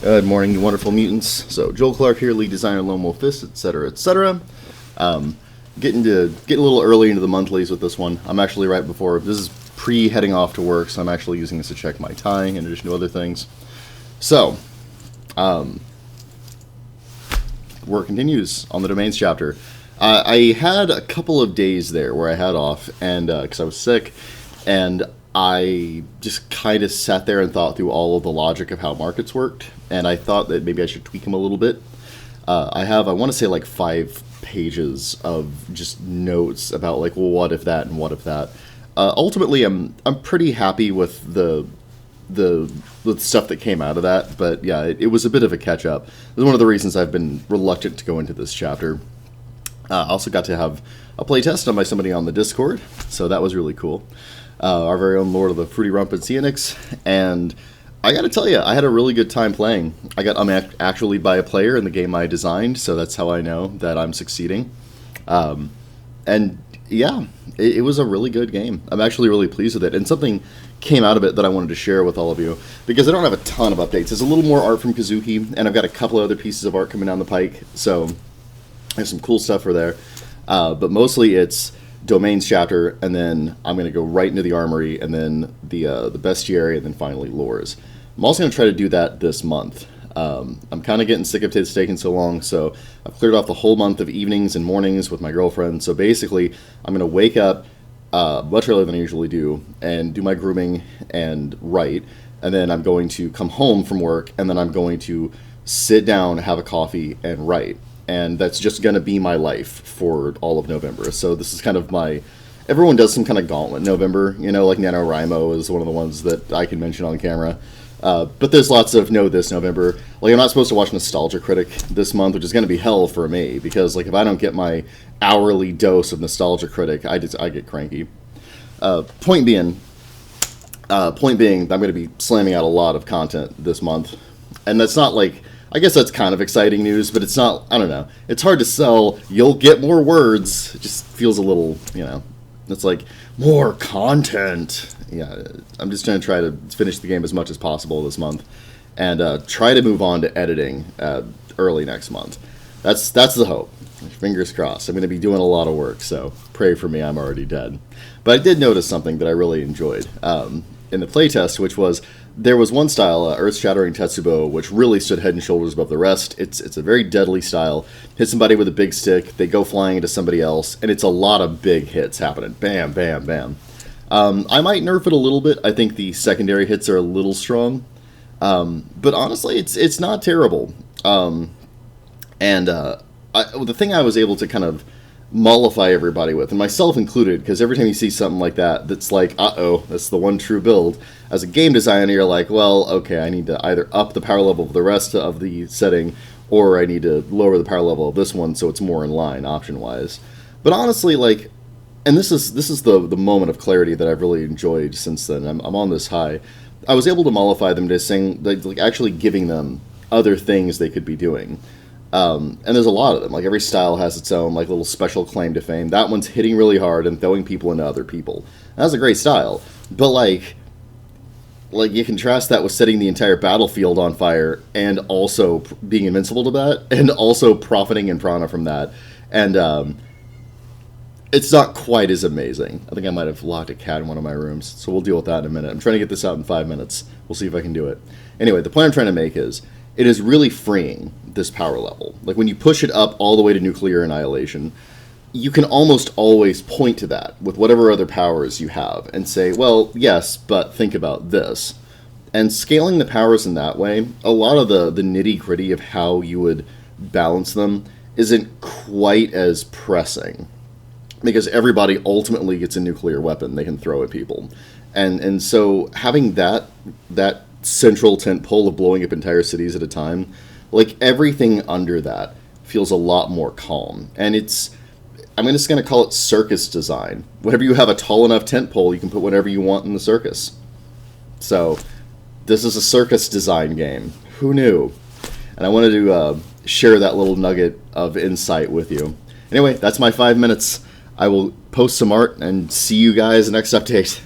Good morning, you wonderful mutants. So, Joel Clark here, lead designer, Lone Wolf Fist, etc., etc. Getting a little early into the monthlies with this one. I'm actually right before, this is pre-heading off to work, so I'm actually using this to check my tie in addition to other things. So, work continues on the domains chapter. I had a couple of days there where I had off, and because I was sick, and I just kind of sat there and thought through all of the logic of how markets worked, and I thought that maybe I should tweak them a little bit. I want to say like 5 pages of just notes about like, well, what if that and what if that. Ultimately, I'm pretty happy with the stuff that came out of that, but yeah, it was a bit of a catch up. This is one of the reasons I've been reluctant to go into this chapter. I also got to have a playtest done by somebody on the Discord, so that was really cool. Our very own Lord of the Fruity Rumpin' Phoenix, and I gotta tell you, I had a really good time playing. I'm actually by a player in the game I designed, so that's how I know that I'm succeeding. And yeah, it was a really good game. I'm actually really pleased with it, and something came out of it that I wanted to share with all of you, because I don't have a ton of updates. There's a little more art from Kazuki, and I've got a couple of other pieces of art coming down the pike, so there's some cool stuff for there. But mostly it's domains chapter, and then I'm going to go right into the armory, and then the bestiary, and then finally lores. I'm also going to try to do that this month. I'm kind of getting sick of it's taking so long, so I've cleared off the whole month of evenings and mornings with my girlfriend. So basically, I'm going to wake up much earlier than I usually do, and do my grooming and write, and then I'm going to come home from work, and then I'm going to sit down, have a coffee, and write. And that's just going to be my life for all of November. So this is kind of my... Everyone does some kind of gauntlet in November. You know, like NaNoWriMo is one of the ones that I can mention on camera. But there's lots of Know This November. Like, I'm not supposed to watch Nostalgia Critic this month, which is going to be hell for me. Because, like, if I don't get my hourly dose of Nostalgia Critic, I get cranky. Point being, I'm going to be slamming out a lot of content this month. And that's not like... I guess that's kind of exciting news, but it's not, I don't know. It's hard to sell. You'll get more words. It just feels a little, it's like, more content. Yeah, I'm just going to try to finish the game as much as possible this month, and try to move on to editing early next month. That's the hope. Fingers crossed. I'm going to be doing a lot of work, so pray for me. I'm already dead. But I did notice something that I really enjoyed in the playtest, which was, there was one style, Earth-Shattering Tetsubo, which really stood head and shoulders above the rest. It's a very deadly style. Hit somebody with a big stick, they go flying into somebody else, and it's a lot of big hits happening. Bam, bam, bam. I might nerf it a little bit. I think the secondary hits are a little strong. But honestly, it's not terrible. The thing I was able to kind of mollify everybody with, and myself included, because every time you see something like that, that's like, uh-oh, that's the one true build. As a game designer, you're like, well, okay, I need to either up the power level of the rest of the setting, or I need to lower the power level of this one so it's more in line, option-wise. But honestly, like, and this is the moment of clarity that I've really enjoyed since then. I'm on this high. I was able to mollify them to saying, like actually giving them other things they could be doing. And there's a lot of them. Like, every style has its own, like, little special claim to fame. That one's hitting really hard and throwing people into other people. That's a great style. But, like, you contrast that with setting the entire battlefield on fire and also being invincible to that, and also profiting in prana from that. And, it's not quite as amazing. I think I might have locked a cat in one of my rooms, so we'll deal with that in a minute. I'm trying to get this out in 5 minutes. We'll see if I can do it. Anyway, the point I'm trying to make is, it is really freeing, this power level. Like, when you push it up all the way to nuclear annihilation, you can almost always point to that with whatever other powers you have and say, well, yes, but think about this. And scaling the powers in that way, a lot of the nitty-gritty of how you would balance them isn't quite as pressing, because everybody ultimately gets a nuclear weapon they can throw at people. And so having that central tent pole of blowing up entire cities at a time, like, everything under that feels a lot more calm. And I'm just going to call it circus design. Whenever you have a tall enough tent pole, you can put whatever you want in the circus. So this is a circus design game. Who knew? And I wanted to share that little nugget of insight with you. Anyway, that's my 5 minutes. I will post some art and see you guys next update.